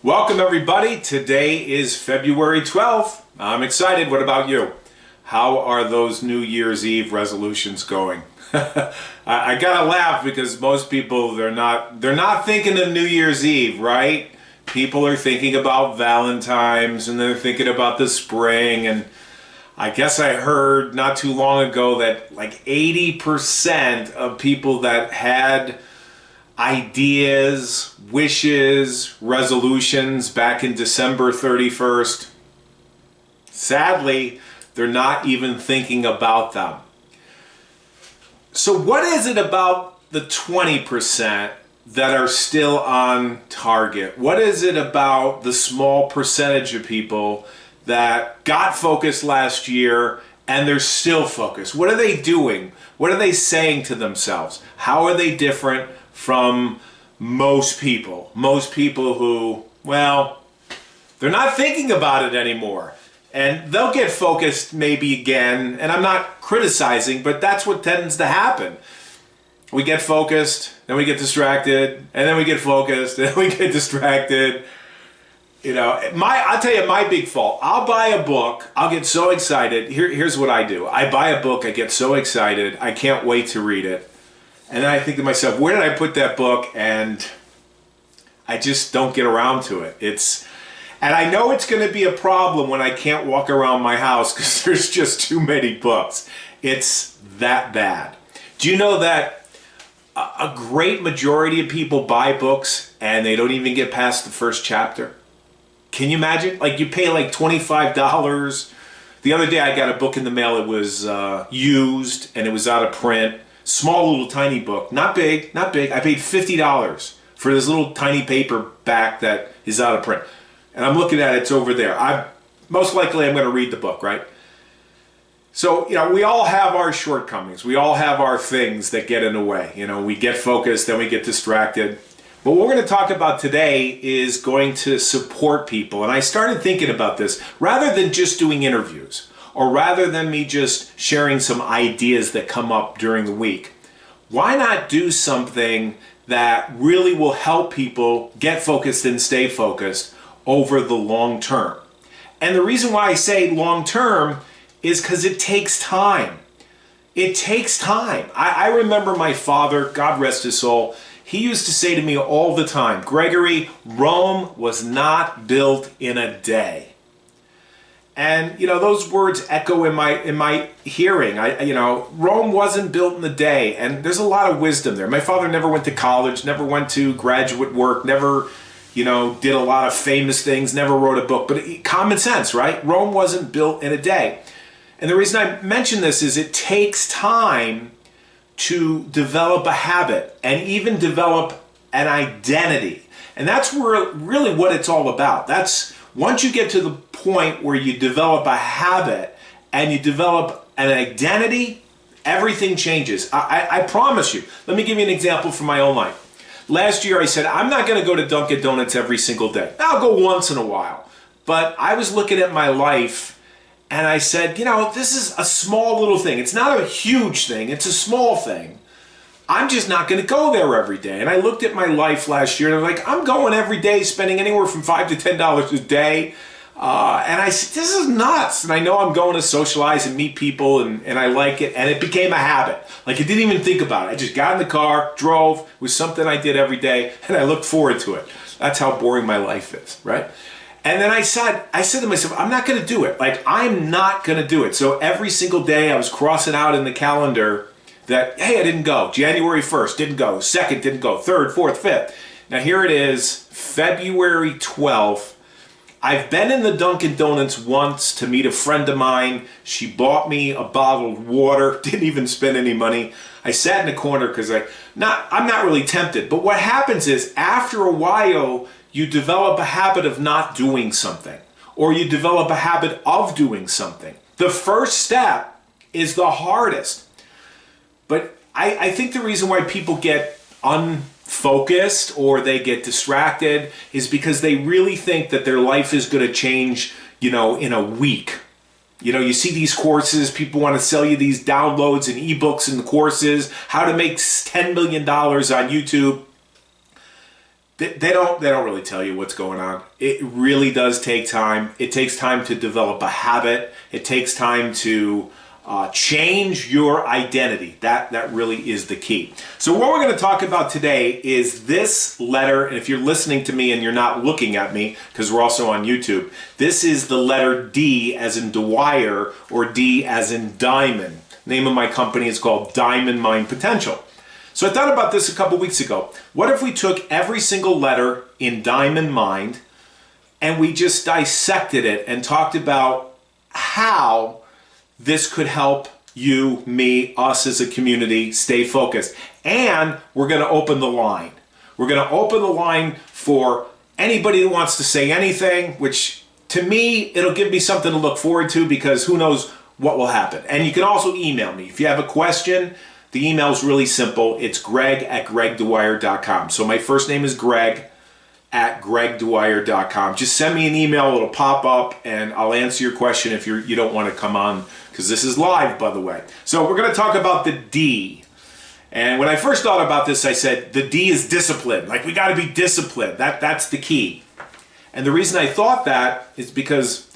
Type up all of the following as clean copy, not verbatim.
Welcome everybody. Today is February 12th. I'm excited. What about you? How are those New Year's Eve resolutions going? I gotta laugh because most people they're not thinking of New Year's Eve, right? People are thinking about Valentine's and they're thinking about the spring, and I guess I heard not too long ago that like 80% of people that had ideas, wishes, resolutions back in December 31st, sadly, they're not even thinking about them. So what is it about the 20% that are still on target? What is it about the small percentage of people that got focused last year and they're still focused? What are they doing? What are they saying to themselves? How are they different from most people? Most people who, well, they're not thinking about it anymore. And they'll get focused maybe again, and I'm not criticizing, but that's what tends to happen. We get focused, then we get distracted, and then we get focused, and then we get distracted. You know, I'll tell you my big fault. I'll buy a book, I'll get so excited. Here's what I do. I buy a book, I get so excited, I can't wait to read it. And then I think to myself, where did I put that book? And I just don't get around to it. And I know it's going to be a problem when I can't walk around my house because there's just too many books. It's that bad. Do you know that a great majority of people buy books and they don't even get past the first chapter? Can you imagine? Like, you pay like $25. The other day I got a book in the mail. It was used and it was out of print. Small little tiny book. Not big, not big. I paid $50 for this little tiny paperback that is out of print. And I'm looking at it, it's over there. Most likely I'm going to read the book, right? So, you know, we all have our shortcomings. We all have our things that get in the way. You know, we get focused, then we get distracted. But what we're going to talk about today is going to support people. And I started thinking about this. Rather than just doing interviews, or rather than me just sharing some ideas that come up during the week, why not do something that really will help people get focused and stay focused over the long term? And the reason why I say long term is because it takes time. It takes time. I remember my father, God rest his soul, he used to say to me all the time, Gregory, Rome was not built in a day. And you know, those words echo in my hearing. Rome wasn't built in a day, and there's a lot of wisdom there. My father never went to college, never went to graduate work, never did a lot of famous things, never wrote a book, but common sense, right? Rome wasn't built in a day. And the reason I mention this is it takes time to develop a habit and even develop an identity. And that's really what it's all about. That's once you get to the point where you develop a habit and you develop an identity, everything changes. I promise you. Let me give you an example from my own life. Last year I said, I'm not going to go to Dunkin' Donuts every single day. I'll go once in a while. But I was looking at my life and I said, this is a small little thing. It's not a huge thing. It's a small thing. I'm just not going to go there every day. And I looked at my life last year and I'm like, I'm going every day, spending anywhere from $5 to $10 a day. And I said, this is nuts. And I know I'm going to socialize and meet people and I like it. And it became a habit. Like, I didn't even think about it. I just got in the car, drove. It was something I did every day and I looked forward to it. That's how boring my life is, right? And then I said to myself, I'm not going to do it. Like, I'm not going to do it. So every single day I was crossing out in the calendar that, hey, I didn't go. January 1st, didn't go. 2nd, didn't go. 3rd, 4th, 5th. Now here it is, February 12th. I've been in the Dunkin' Donuts once to meet a friend of mine. She bought me a bottle of water, didn't even spend any money. I sat in the corner because I'm not really tempted. But what happens is, after a while, you develop a habit of not doing something, or you develop a habit of doing something. The first step is the hardest. But I think the reason why people get unfocused or they get distracted is because they really think that their life is going to change, in a week. You see these courses, people want to sell you these downloads and ebooks and courses, how to make $10 million on YouTube. they don't really tell you what's going on. It really does take time. It takes time to develop a habit. It takes time to change your identity. That really is the key. So what we're going to talk about today is this letter, and if you're listening to me and you're not looking at me, because we're also on YouTube, this is the letter D as in Dwyer, or D as in diamond. Name of my company is called Diamond Mind Potential. So I thought about this a couple weeks ago. What if we took every single letter in Diamond Mind and we just dissected it and talked about how this could help you, me, us as a community stay focused. And we're going to open the line. We're going to open the line for anybody that wants to say anything, which to me, it'll give me something to look forward to, because who knows what will happen. And you can also email me. If you have a question, the email is really simple. It's greg@gregdwyer.com. So my first name is Greg at gregdwyer.com. Just send me an email. It'll pop up and I'll answer your question if you don't want to come on, because this is live, by the way. So we're going to talk about the D. And when I first thought about this, I said the D is discipline. Like, we got to be disciplined. That's the key. And the reason I thought that is because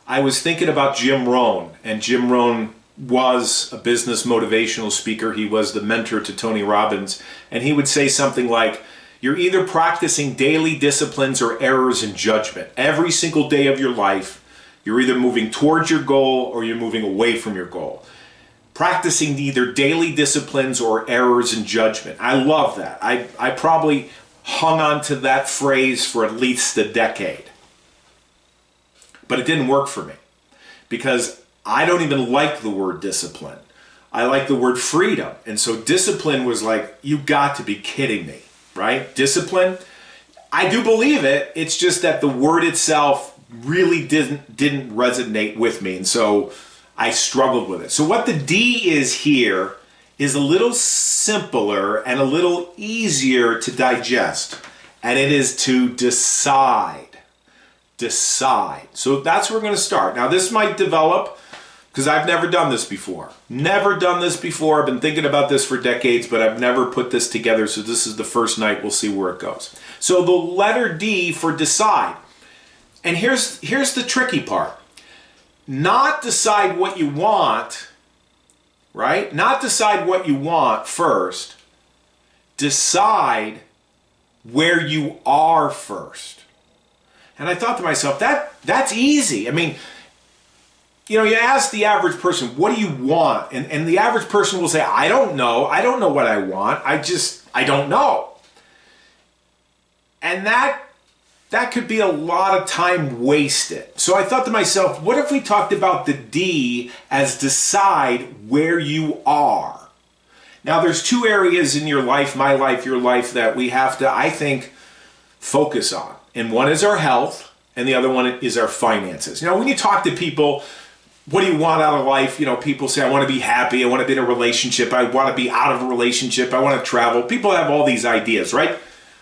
I was thinking about Jim Rohn. And Jim Rohn was a business motivational speaker. He was the mentor to Tony Robbins. And he would say something like, you're either practicing daily disciplines or errors in judgment. Every single day of your life, you're either moving towards your goal or you're moving away from your goal. Practicing either daily disciplines or errors in judgment. I love that. I probably hung on to that phrase for at least a decade. But it didn't work for me, because I don't even like the word discipline. I like the word freedom. And so discipline was like, you got to be kidding me, right? Discipline, I do believe it. It's just that the word itself really didn't resonate with me. And so I struggled with it. So what the D is here is a little simpler and a little easier to digest. And it is to decide. Decide. So that's where we're going to start. Now this might develop, because I've never done this before. Never done this before. I've been thinking about this for decades, but I've never put this together. So this is the first night. We'll see where it goes. So the letter D for decide. And here's the tricky part. Not decide what you want, right? Not decide what you want first. Decide where you are first. And I thought to myself, that's easy. I mean, you know, you ask the average person, what do you want? And the average person will say, I don't know. I don't know what I want. I don't know. And that could be a lot of time wasted. So I thought to myself, what if we talked about the D as decide where you are? Now, there's two areas in your life, my life, your life, that we have to, I think, focus on. And one is our health, and the other one is our finances. You know, when you talk to people, what do you want out of life? You know, people say, I want to be happy. I want to be in a relationship. I want to be out of a relationship. I want to travel. People have all these ideas, right?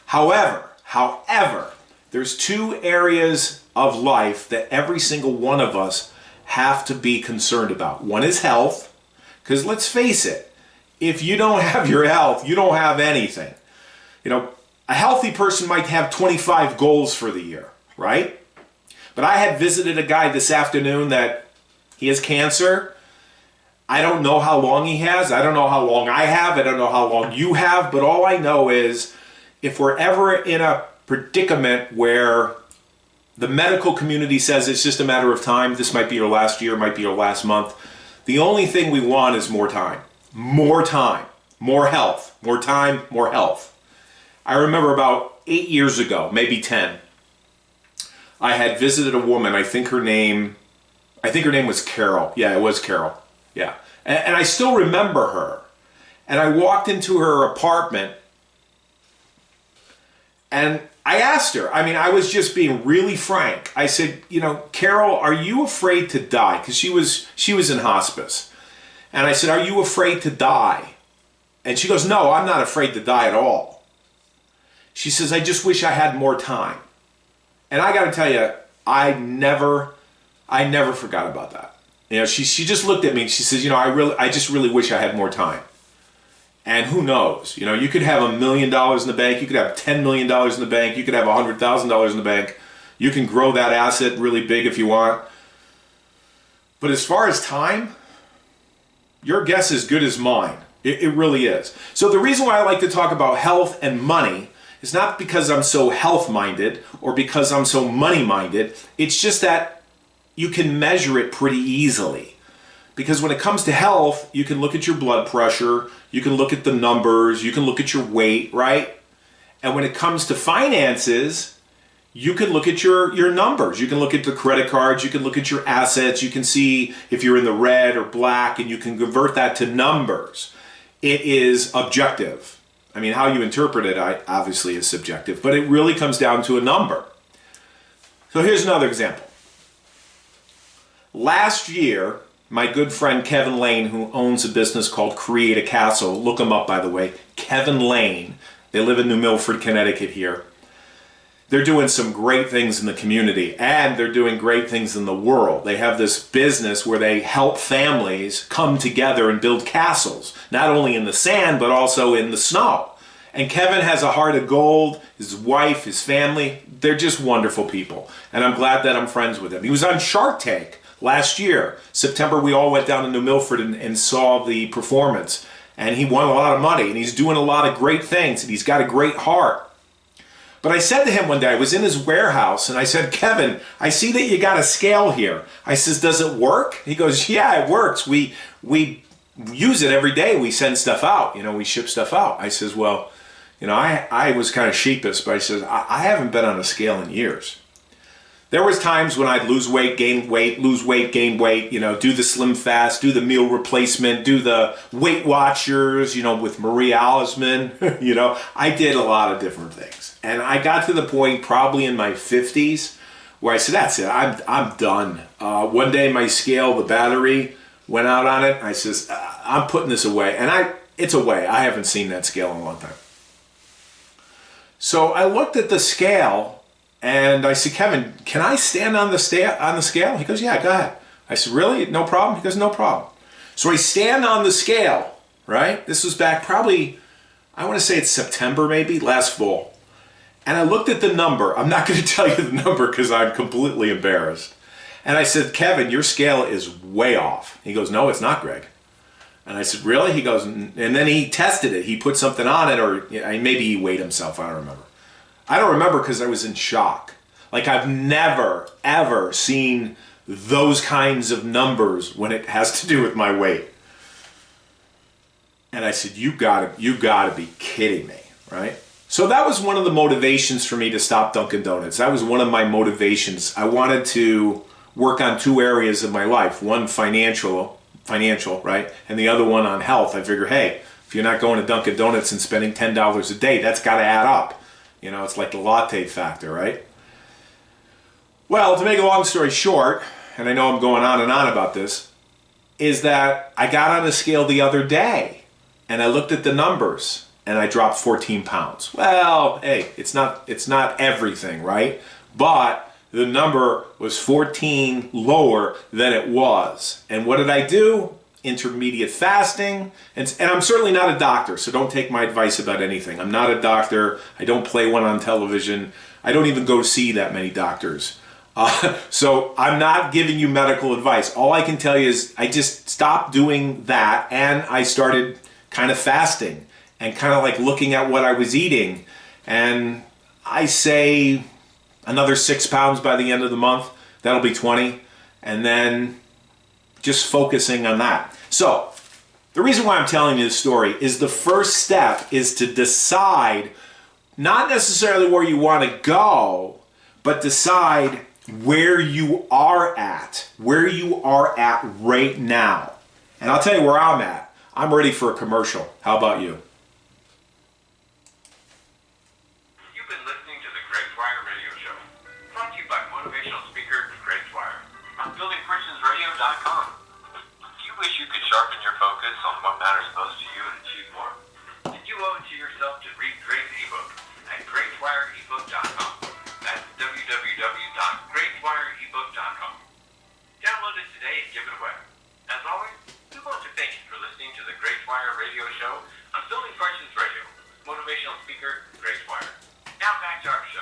However, there's two areas of life that every single one of us have to be concerned about. One is health, because let's face it, if you don't have your health, you don't have anything. You know, a healthy person might have 25 goals for the year, right? But I had visited a guy this afternoon that he has cancer. I don't know how long he has. I don't know how long I have. I don't know how long you have. But all I know is, if we're ever in a predicament where the medical community says it's just a matter of time, this might be your last year, might be your last month, the only thing we want is more time. More time. More health. More time, more health. I remember about 8 years ago, maybe 10, I had visited a woman. I think her name was Carol. Yeah, it was Carol. Yeah. And I still remember her. And I walked into her apartment and I asked her, I mean, I was just being really frank. I said, you know, Carol, are you afraid to die? Because she was in hospice. And I said, are you afraid to die? And she goes, no, I'm not afraid to die at all. She says, I just wish I had more time. And I got to tell you, I never forgot about that. You know, she just looked at me and she says, you know, I just really wish I had more time. And who knows? You know, you could have $1 million in the bank, you could have $10 million in the bank, you could have $100,000 in the bank. You can grow that asset really big if you want. But as far as time, your guess is as good as mine. It really is. So the reason why I like to talk about health and money is not because I'm so health-minded or because I'm so money-minded. It's just that you can measure it pretty easily. Because when it comes to health, you can look at your blood pressure, you can look at the numbers, you can look at your weight, right? And when it comes to finances, you can look at your numbers. You can look at the credit cards, you can look at your assets, you can see if you're in the red or black, and you can convert that to numbers. It is objective. I mean, how you interpret it obviously is subjective, but it really comes down to a number. So here's another example. Last year, my good friend Kevin Lane, who owns a business called Create a Castle, look him up by the way, Kevin Lane, they live in New Milford, Connecticut here. They're doing some great things in the community, and they're doing great things in the world. They have this business where they help families come together and build castles, not only in the sand, but also in the snow. And Kevin has a heart of gold, his wife, his family, they're just wonderful people. And I'm glad that I'm friends with him. He was on Shark Tank last year. September, we all went down to New Milford and saw the performance. And he won a lot of money, and he's doing a lot of great things, and he's got a great heart. But I said to him one day, I was in his warehouse, and I said, Kevin, I see that you got a scale here. I says, does it work? He goes, yeah, it works. We use it every day. We send stuff out. You know, we ship stuff out. I says, well, you know, I was kind of sheepish, but I says, I haven't been on a scale in years. There was times when I'd lose weight, gain weight, lose weight, gain weight, you know, do the Slim Fast, do the meal replacement, do the Weight Watchers, you know, with Marie Alisman, you know, I did a lot of different things. And I got to the point probably in my 50s where I said, that's it, I'm done. One day my scale, the battery went out on it. I says, I'm putting this away. And it's away. I haven't seen that scale in a long time. So I looked at the scale and I said, Kevin, can I stand on the scale? He goes, yeah, go ahead. I said, really? No problem? He goes, no problem. So I stand on the scale, right? This was back probably, I want to say it's September maybe, last fall. And I looked at the number. I'm not going to tell you the number because I'm completely embarrassed. And I said, Kevin, your scale is way off. He goes, no, it's not, Greg. And I said, really? He goes, and then he tested it. He put something on it, or maybe he weighed himself. I don't remember. I don't remember because I was in shock. Like, I've never, ever seen those kinds of numbers when it has to do with my weight. And I said, you gotta be kidding me, right? So that was one of the motivations for me to stop Dunkin' Donuts. That was one of my motivations. I wanted to work on two areas of my life. One financial, right? And the other one on health. I figure, hey, if you're not going to Dunkin' Donuts and spending $10 a day, that's got to add up. You know, it's like the latte factor, right? Well, to make a long story short, and I know I'm going on and on about this, is that I got on a scale the other day and I looked at the numbers and I dropped 14 pounds. Well, hey, it's not everything, right? But the number was 14 lower than it was. And what did I do? Intermediate fasting, and I'm certainly not a doctor, so don't take my advice about anything. I'm not a doctor. I don't play one on television. I don't even go see that many doctors. So I'm not giving you medical advice. All I can tell you is I just stopped doing that, and I started kind of fasting and kind of like looking at what I was eating. And I say another 6 pounds by the end of the month. That'll be 20. And then just focusing on that. So, the reason why I'm telling you this story is the first step is to decide not necessarily where you want to go, but decide where you are at right now. And I'll tell you where I'm at. I'm ready for a commercial. How about you? You've been listening to the Greg Dwyer Radio Show, brought to you by motivational speaker Greg Dwyer on buildingfortunesradio.com. Do you wish you could sharpen your focus on what matters most to you and achieve more? Then you owe it to yourself to read Greg's ebook at greatdwyerebook.com. That's www.greatdwyerebook.com. Download it today and give it away. As always, we want to thank you for listening to the Greg Dwyer Radio Show I'm Building Fortunes Radio, motivational speaker, Greg Dwyer. Now back to our show.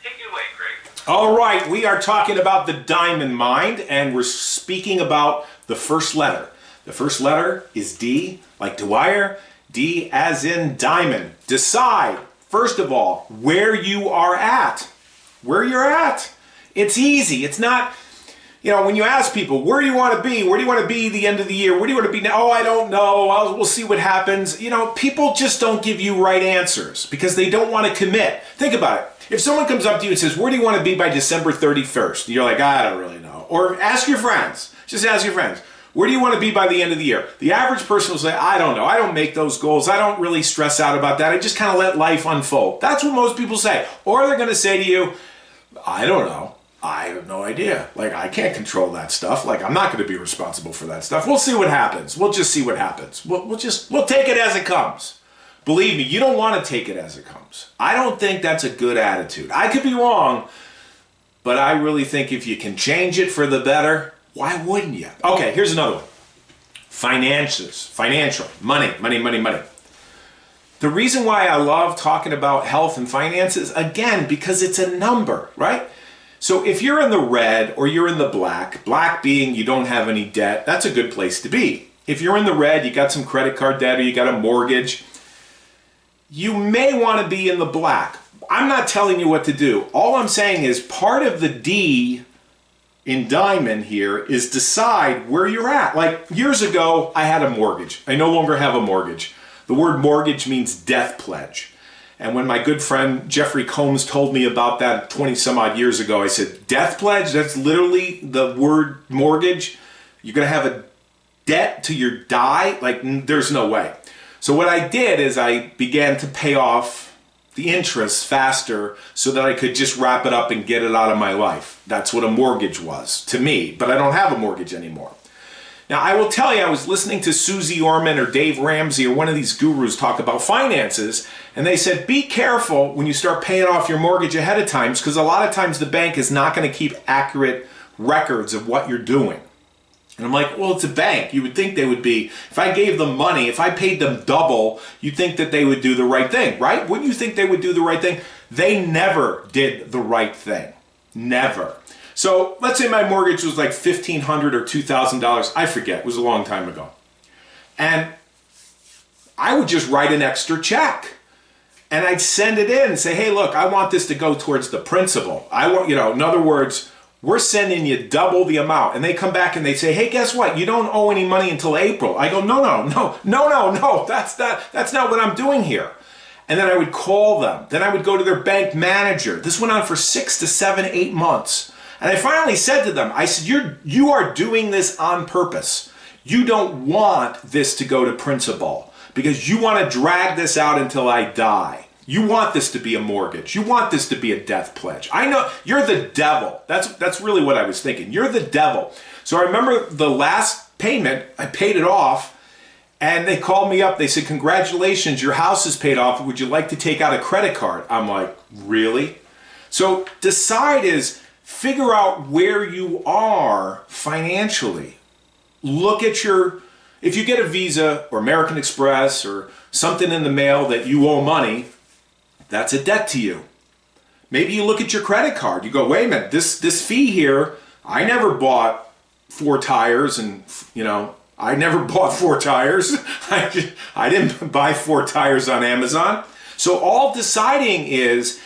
Take it away, Greg. All right, we are talking about the diamond mind, and we're speaking about the first letter. The first letter is D, like Dwyer, D as in diamond. Decide, first of all, where you are at. Where you're at. It's easy. It's not, you know, when you ask people, where do you want to be? Where do you want to be the end of the year? Where do you want to be now? Oh, I don't know. We'll see what happens. You know, people just don't give you right answers because they don't want to commit. Think about it. If someone comes up to you and says, where do you want to be by December 31st? You're like, I don't really know. Or ask your friends. Just ask your friends. Where do you want to be by the end of the year? The average person will say, I don't know. I don't make those goals. I don't really stress out about that. I just kind of let life unfold. That's what most people say. Or they're going to say to you, I don't know. I have no idea. Like, I can't control that stuff. Like, I'm not going to be responsible for that stuff. We'll see what happens. We'll just see what happens. We'll take it as it comes. Believe me, you don't want to take it as it comes. I don't think that's a good attitude. I could be wrong, but I really think if you can change it for the better, why wouldn't you? Okay, here's another one. Finances, financial, money. The reason why I love talking about health and finances, again, because it's a number, right? So if you're in the red or you're in the black, black being you don't have any debt, that's a good place to be. If you're in the red, you got some credit card debt or you got a mortgage, you may want to be in the black. I'm not telling you what to do. All I'm saying is part of the D in diamond here is decide where you're at. Like years ago, I had a mortgage. I no longer have a mortgage. The word mortgage means death pledge. And when my good friend Jeffrey Combs told me about that 20 some odd years ago, I said, death pledge? That's literally the word mortgage? You're going to have a debt till you die? Like, there's no way. So what I did is I began to pay off the interest faster so that I could just wrap it up and get it out of my life. That's what a mortgage was to me, but I don't have a mortgage anymore. Now, I will tell you, I was listening to Susie Orman or Dave Ramsey or one of these gurus talk about finances, and they said, be careful when you start paying off your mortgage ahead of time, because a lot of times the bank is not going to keep accurate records of what you're doing. And I'm like, well, it's a bank. You would think they would be, if I gave them money, if I paid them double, you'd think that they would do the right thing, right? Wouldn't you think they would do the right thing? They never did the right thing. Never. So let's say my mortgage was like $1,500 or $2,000. I forget. It was a long time ago. And I would just write an extra check. And I'd send it in and say, hey, look, I want this to go towards the principal. I want, you know, in other words, we're sending you double the amount. And they come back and they say, hey, guess what? You don't owe any money until April. I go, no. That's not what I'm doing here. And then I would call them. Then I would go to their bank manager. This went on for 6 to 7, 8 months. And I finally said to them, I said, you are doing this on purpose. You don't want this to go to principal because you want to drag this out until I die. You want this to be a mortgage. You want this to be a death pledge. I know you're the devil. That's really what I was thinking. You're the devil. So I remember the last payment, I paid it off, and they called me up. They said, congratulations, your house is paid off. Would you like to take out a credit card? I'm like, really? So decide is figure out where you are financially. Look at if you get a Visa or American Express or something in the mail that you owe money, that's a debt to you. Maybe you look at your credit card. You go, wait a minute, this fee here, I never bought 4 tires and, you know, I never bought 4 tires. I didn't buy 4 tires on Amazon. So all deciding is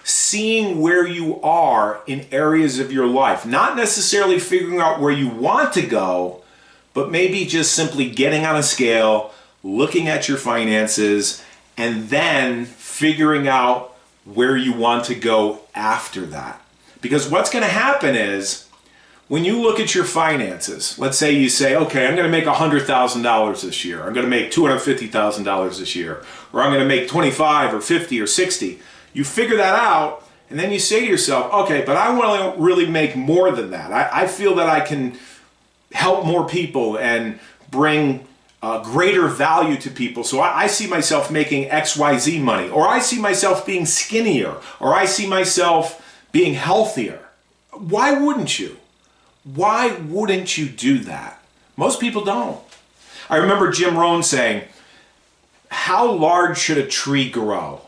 seeing where you are in areas of your life. Not necessarily figuring out where you want to go, but maybe just simply getting on a scale, looking at your finances, and then figuring out where you want to go after that. Because what's going to happen is when you look at your finances, let's say you say, okay, I'm going to make $100,000 this year. I'm going to make $250,000 this year. Or I'm going to make 25 or 50 or 60. You figure that out, and then you say to yourself, okay, but I want to really make more than that. I feel that I can help more people and bring greater value to people. So I see myself making XYZ money, or I see myself being skinnier, or I see myself being healthier. Why wouldn't you? Why wouldn't you do that? Most people don't. I remember Jim Rohn saying, how large should a tree grow?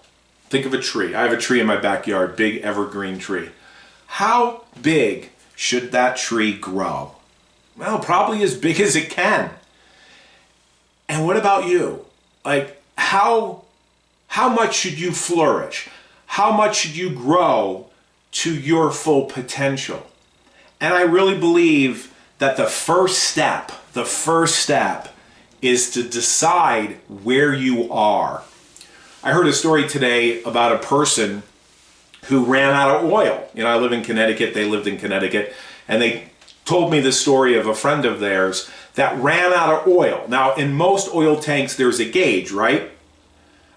Think of a tree. I have a tree in my backyard, big evergreen tree. How big should that tree grow? Well, probably as big as it can. And what about you? Like, how much should you flourish? How much should you grow to your full potential? And I really believe that the first step is to decide where you are. I heard a story today about a person who ran out of oil. You know, I live in Connecticut, they lived in Connecticut, and they told me the story of a friend of theirs that ran out of oil. Now, in most oil tanks, there's a gauge, right?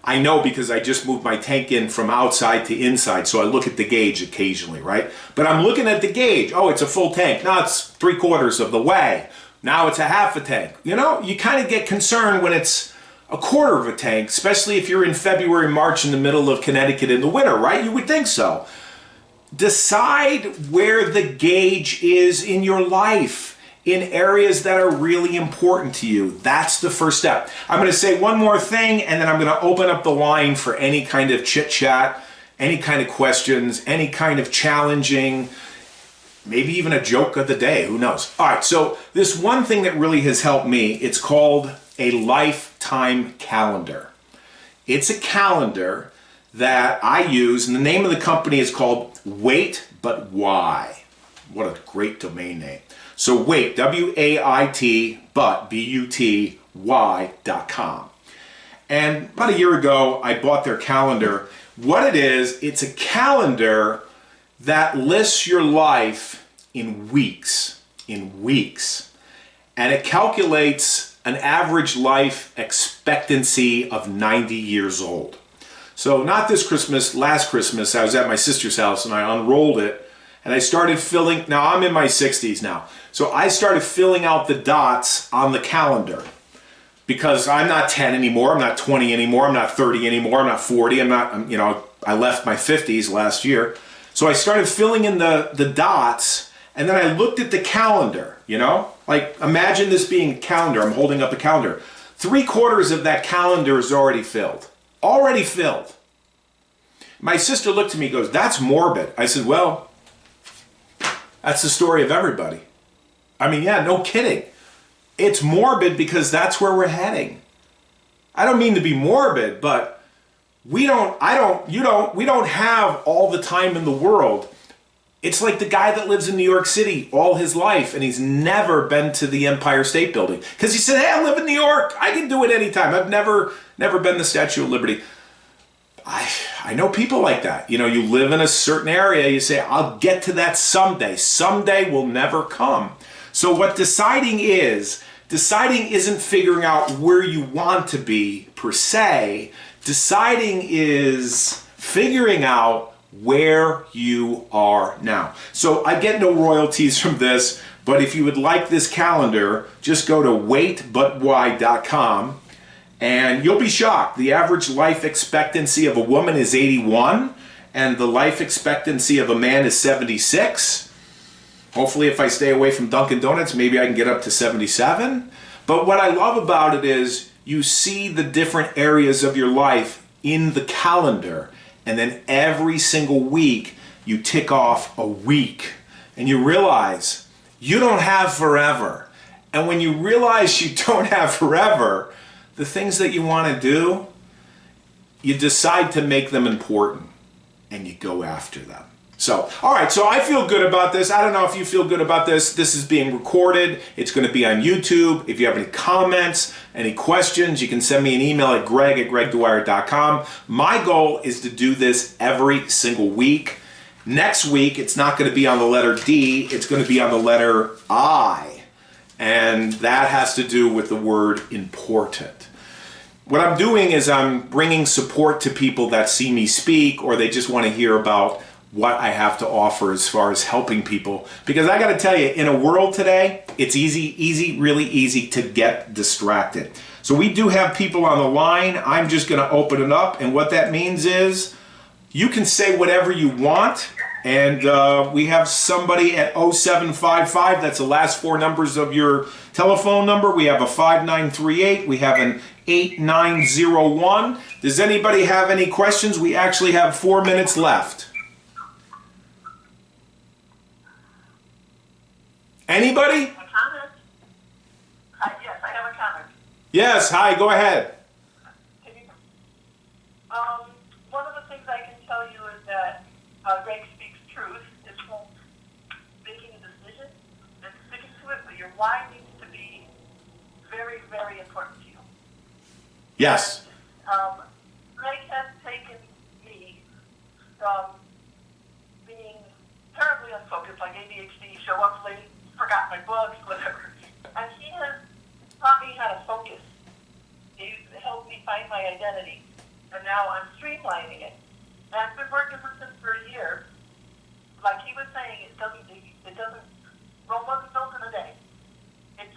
I know because I just moved my tank in from outside to inside, so I look at the gauge occasionally, right? But I'm looking at the gauge. Oh, it's a full tank. Now it's 3/4 of the way. Now it's a half a tank. You know, you kind of get concerned when it's a quarter of a tank, especially if you're in February, March in the middle of Connecticut in the winter, right? You would think so. Decide where the gauge is in your life, in areas that are really important to you. That's the first step. I'm going to say one more thing, and then I'm going to open up the line for any kind of chit chat, any kind of questions, any kind of challenging, maybe even a joke of the day, who knows. All right, so this one thing that really has helped me, it's called a lifetime calendar. It's a calendar that I use, and the name of the company is called Wait But Why. What a great domain name. So wait, W-A-I-T, but, B-U-T-Y.com. And about a year ago, I bought their calendar. What it is, it's a calendar that lists your life in weeks, and it calculates an average life expectancy of 90 years old. So not this Christmas, last Christmas, I was at my sister's house and I unrolled it and I started filling, now I'm in my 60s now, so I started filling out the dots on the calendar because I'm not 10 anymore, I'm not 20 anymore, I'm not 30 anymore, I'm not 40, I left my 50s last year. So I started filling in the dots, and then I looked at the calendar, like imagine this being a calendar, I'm holding up a calendar. 3/4 of that calendar is already filled. Already filled. My sister looked at me and goes, "That's morbid." I said, "Well, that's the story of everybody." I mean, yeah, no kidding. It's morbid because that's where we're heading. I don't mean to be morbid, but we don't have all the time in the world. It's like the guy that lives in New York City all his life and he's never been to the Empire State Building because he said, "Hey, I live in New York. I can do it anytime. I've never been to the Statue of Liberty." I know people like that. You live in a certain area, you say, "I'll get to that someday." Someday will never come. So what deciding isn't figuring out where you want to be per se. Deciding is figuring out where you are now. So I get no royalties from this, but if you would like this calendar, just go to waitbutwhy.com and you'll be shocked. The average life expectancy of a woman is 81 and the life expectancy of a man is 76. Hopefully if I stay away from Dunkin' Donuts, maybe I can get up to 77. But what I love about it is you see the different areas of your life in the calendar, and then every single week you tick off a week and you realize you don't have forever. And when you realize you don't have forever, the things that you want to do, you decide to make them important and you go after them. So, all right, so I feel good about this. I don't know if you feel good about this. This is being recorded. It's going to be on YouTube. If you have any comments, any questions, you can send me an email at greg@gregdwyer.com. My goal is to do this every single week. Next week, it's not going to be on the letter D. It's going to be on the letter I. And that has to do with the word important. What I'm doing is I'm bringing support to people that see me speak or they just want to hear about what I have to offer as far as helping people. Because I got to tell you, in a world today, it's really easy to get distracted. So we do have people on the line. I'm just going to open it up. And what that means is you can say whatever you want. And we have somebody at 0755. That's the last 4 numbers of your telephone number. We have a 5938. We have an 8901. Does anybody have any questions? We actually have 4 minutes left. Anybody? A comment? Yes, I have a comment. Yes, hi, go ahead. One of the things I can tell you is that Greg speaks truth. It's called making a decision and sticking to it, but your why needs to be very, very important to you. Yes. Greg has taken me from being terribly unfocused, like ADHD, show up late, forgot my books, whatever. And he has taught me how to focus. He's helped me find my identity. And now I'm streamlining it. And I've been working with him for a year. Like he was saying, Rome wasn't built in a day. It's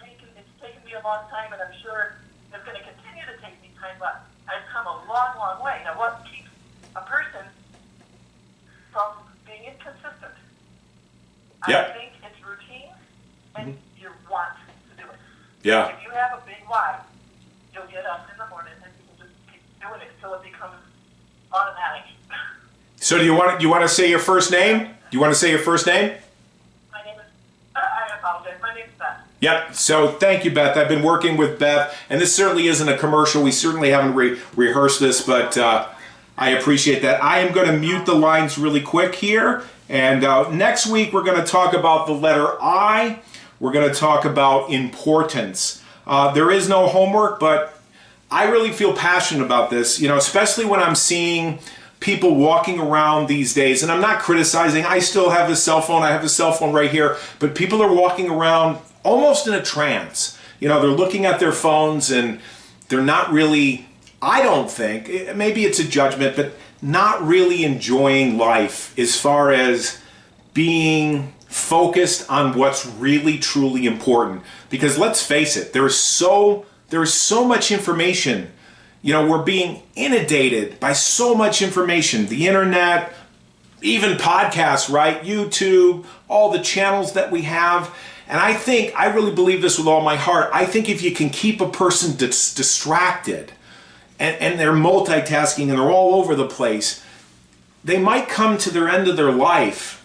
taken me a long time, and I'm sure it's going to continue to take me time, but I've come a long, long way. Now, what keeps a person from being inconsistent? Yeah. I think it's routine and your want to do it. Yeah. If you have a big why, you'll get up in the morning and you can just keep doing it until it becomes automatic. So do you want to say your first name? Do you want to say your first name? My name is, I apologize, my name is Beth. Yep. So thank you, Beth. I've been working with Beth, and this certainly isn't a commercial. We certainly haven't rehearsed this, but I appreciate that. I am going to mute the lines really quick here, and next week we're going to talk about the letter I. We're going to talk about importance. There is no homework, but I really feel passionate about this, especially when I'm seeing people walking around these days, and I'm not criticizing. I still have a cell phone. I have a cell phone right here, but people are walking around almost in a trance. They're looking at their phones and they're not really, I don't think, maybe it's a judgment, but not really enjoying life as far as being focused on what's really truly important. Because let's face it, there's so much information. We're being inundated by so much information. The internet, even podcasts, right? YouTube, all the channels that we have. And I really believe this with all my heart. I think if you can keep a person distracted and they're multitasking and they're all over the place, they might come to their end of their life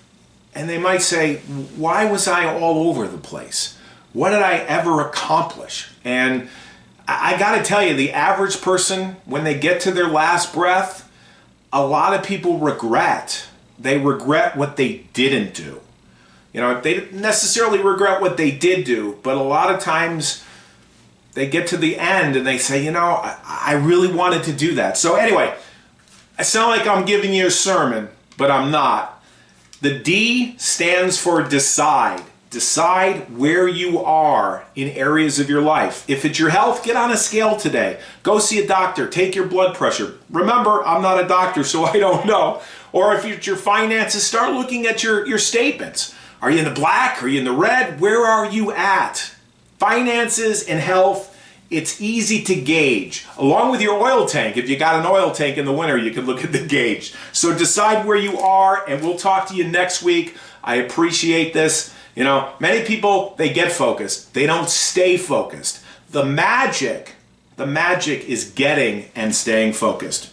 and they might say, why was I all over the place? What did I ever accomplish? And I got to tell you, the average person, when they get to their last breath, a lot of people regret. They regret what they didn't do. They didn't necessarily regret what they did do, but a lot of times they get to the end and they say, I really wanted to do that. So anyway, I sound like I'm giving you a sermon, but I'm not. The D stands for decide. Decide where you are in areas of your life. If it's your health, get on a scale today. Go see a doctor. Take your blood pressure. Remember, I'm not a doctor, so I don't know. Or if it's your finances, start looking at your statements. Are you in the black? Are you in the red? Where are you at? Finances and health, it's easy to gauge. Along with your oil tank. If you got an oil tank in the winter, you can look at the gauge. So decide where you are, and we'll talk to you next week. I appreciate this. Many people, they get focused. They don't stay focused. The magic is getting and staying focused.